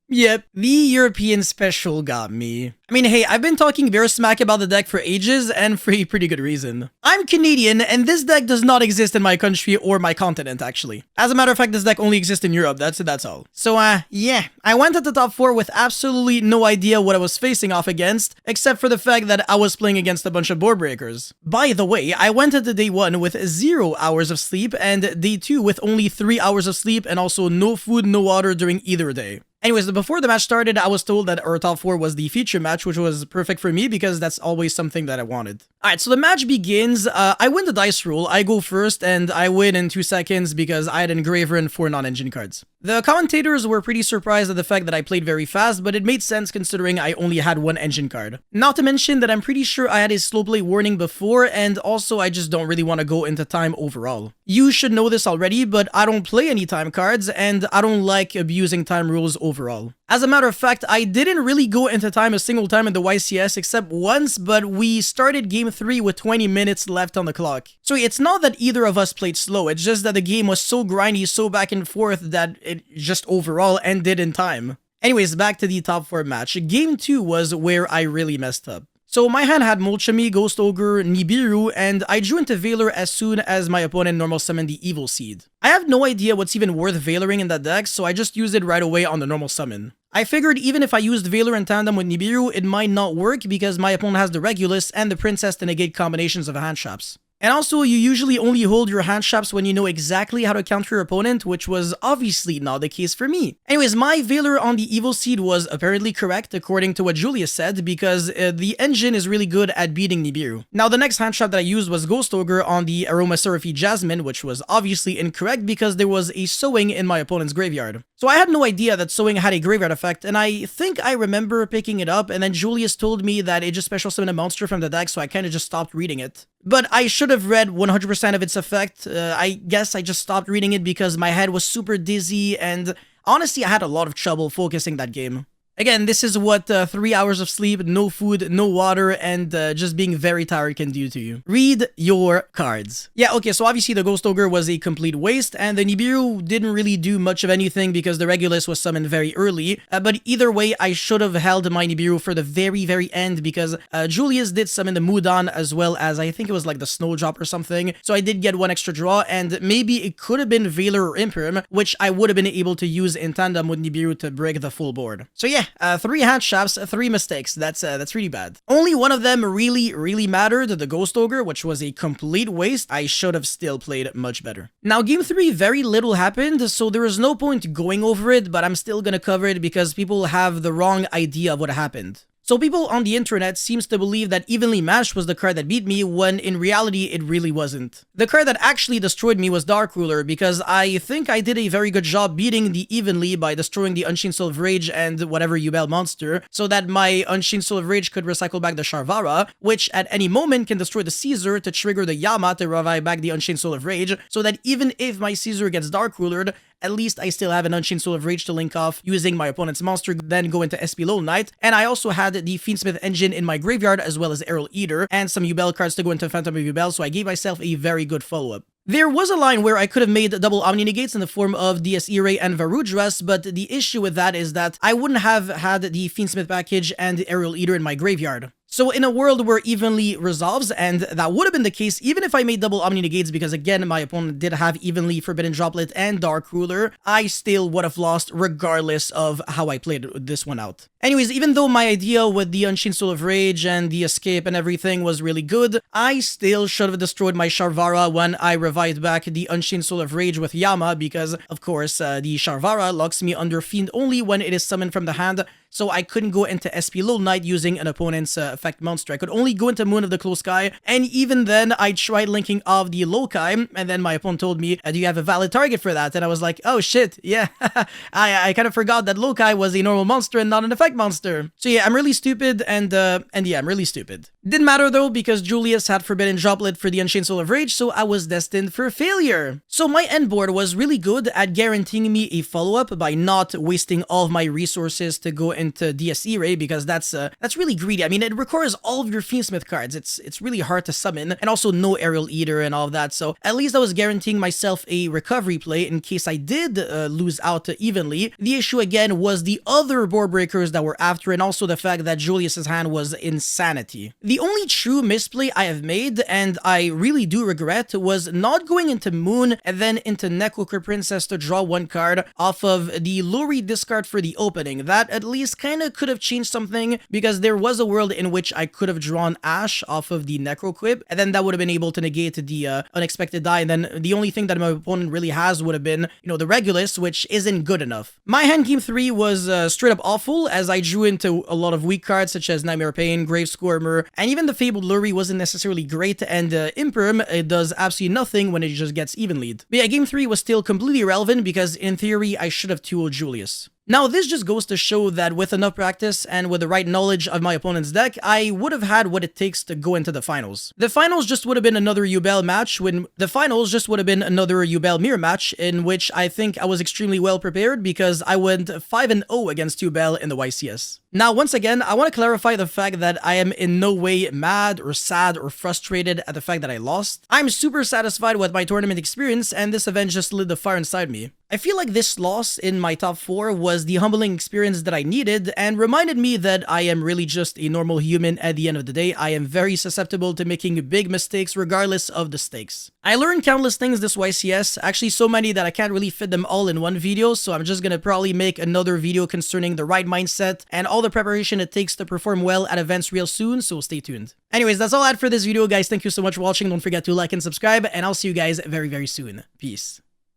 Yep, the European special got me. I mean, hey, I've been talking bear smack about the deck for ages, and for a pretty good reason. I'm Canadian, and this deck does not exist in my country or my continent, actually. As a matter of fact, this deck only exists in Europe, that's all. So, yeah, I went at the top 4 with absolutely no idea what I was facing off against, except for the fact that I was playing against a bunch of board breakers. By the way, I went into day 1 with 0 hours of sleep, and day 2 with only 3 hours of sleep, and also no food, no water during either day. Anyways, before the match started, I was told that our top 4 was the feature match, which was perfect for me because that's always something that I wanted. Alright, so the match begins. I win the dice roll, I go first, and I win in 2 seconds because I had an engraver and 4 non-engine cards. The commentators were pretty surprised at the fact that I played very fast, but it made sense considering I only had 1 engine card. Not to mention that I'm pretty sure I had a slow play warning before, and also I just don't really want to go into time overall. You should know this already, but I don't play any time cards, and I don't like abusing time rules overall. As a matter of fact, I didn't really go into time a single time in the YCS except once, but we started game 3 with 20 minutes left on the clock. So it's not that either of us played slow, it's just that the game was so grindy, so back and forth that it just overall ended in time. Anyways, back to the top 4 match. Game 2 was where I really messed up. So my hand had Molchemy, Ghost Ogre, Nibiru, and I drew into Valor as soon as my opponent normal summoned the Evil Seed. I have no idea what's even worth Valoring in that deck, so I just used it right away on the normal summon. I figured even if I used Valor in tandem with Nibiru, it might not work because my opponent has the Regulus and the Princess to negate combinations of hand traps. And also, you usually only hold your hand traps when you know exactly how to counter your opponent, which was obviously not the case for me. Anyways, my Valor on the Evil Seed was apparently correct according to what Julius said, because the engine is really good at beating Nibiru. Now, the next hand trap that I used was Ghost Ogre on the Aromaseraphy Jasmine, which was obviously incorrect because there was a Sowing in my opponent's graveyard. So I had no idea that Sowing had a graveyard effect, and I think I remember picking it up, and then Julius told me that it just special summoned a monster from the deck, so I kind of just stopped reading it. But I should have read 100% of its effect. I guess I just stopped reading it because my head was super dizzy, and honestly I had a lot of trouble focusing that game. Again, this is what 3 hours of sleep, no food, no water, and just being very tired can do to you. Read your cards. Yeah, okay, so obviously the Ghost Ogre was a complete waste, and the Nibiru didn't really do much of anything because the Regulus was summoned very early. But either way, I should have held my Nibiru for the very end because Julius did summon the Mudan as well as, I think it was like the Snowdrop or something. So I did get 1 extra draw, and maybe it could have been Valor or Imperm, which I would have been able to use in tandem with Nibiru to break the full board. So yeah. 3 hand traps, 3 mistakes. That's really bad. Only one of them really mattered, the Ghost Ogre, which was a complete waste. I should have still played much better. Now, game 3, very little happened, so there is no point going over it, but I'm still gonna cover it because people have the wrong idea of what happened. So people on the internet seems to believe that Evenly Matched was the card that beat me, when in reality it really wasn't. The card that actually destroyed me was Dark Ruler, because I think I did a very good job beating the Evenly by destroying the Unchained Soul of Rage and whatever Yubel monster, so that my Unchained Soul of Rage could recycle back the Sharvara, which at any moment can destroy the Caesar to trigger the Yama to revive back the Unchained Soul of Rage, so that even if my Caesar gets Dark Rulered, at least I still have an Unchained Soul of Rage to link off using my opponent's monster, then go into SP Lone Knight, and I also had the Fiendsmith engine in my graveyard as well as Errol Eater, and some Yubel cards to go into Phantom of Yubel, so I gave myself a very good follow-up. There was a line where I could have made double Omni-Negates in the form of DS Irae and Varudras, but the issue with that is that I wouldn't have had the Fiendsmith package and the Errol Eater in my graveyard. So in a world where Evenly resolves, and that would have been the case even if I made double Omni-Negates because again my opponent did have Evenly, Forbidden Droplet, and Dark Ruler, I still would have lost regardless of how I played this one out. Anyways, even though my idea with the Unchained Soul of Rage and the escape and everything was really good, I still should have destroyed my Sharvara when I revived back the Unchained Soul of Rage with Yama because, of course, the Sharvara locks me under Fiend only when it is summoned from the hand, so I couldn't go into SP Lone Knight using an opponent's effect monster. I could only go into Moon of the Close Sky, and even then, I tried linking off the Loci, and then my opponent told me, do you have a valid target for that? And I was like, oh shit, yeah, I kind of forgot that Loci was a normal monster and not an effect monster. So yeah, I'm really stupid, and yeah, I'm really stupid. Didn't matter though, because Julius had Forbidden Droplet for the Unchained Soul of Rage, so I was destined for failure. So my end board was really good at guaranteeing me a follow-up by not wasting all of my resources to go into DSE Ray, because that's really greedy. I mean, it requires all of your Fiendsmith cards. It's really hard to summon, and also no Aerial Eater and all of that, so at least I was guaranteeing myself a recovery play in case I did lose out evenly. The issue again was the other board breakers that were after, and also the fact that Julius's hand was insanity. The only true misplay I have made, and I really do regret, was not going into Moon and then into Necroker Princess to draw one card off of the Luri discard for the opening. That at least kind of could have changed something, because there was a world in which I could have drawn Ash off of the Necroquip, and then that would have been able to negate the unexpected die, and then the only thing that my opponent really has would have been, you know, the Regulus, which isn't good enough. My hand game 3 was straight up awful, as I drew into a lot of weak cards such as Nightmare Pain, Grave Squirmer, and even the Fabled Luri wasn't necessarily great, and Imperm, it does absolutely nothing when it just gets even lead. But yeah, game 3 was still completely irrelevant, because in theory I should have 2-0'd Julius. Now, this just goes to show that with enough practice and with the right knowledge of my opponent's deck, I would have had what it takes to go into the finals. The finals just would have been another Yubel match, mirror match, in which I think I was extremely well prepared, because I went 5-0 against Yubel in the YCS. Now, once again, I want to clarify the fact that I am in no way mad or sad or frustrated at the fact that I lost. I'm super satisfied with my tournament experience, and this event just lit the fire inside me. I feel like this loss in my top 4 was the humbling experience that I needed, and reminded me that I am really just a normal human at the end of the day. I am very susceptible to making big mistakes regardless of the stakes. I learned countless things this YCS, actually so many that I can't really fit them all in one video, so I'm just gonna probably make another video concerning the right mindset and all the preparation it takes to perform well at events real soon, so stay tuned. Anyways, that's all I had for this video, guys. Thank you so much for watching. Don't forget to like and subscribe, and I'll see you guys very, very soon. Peace.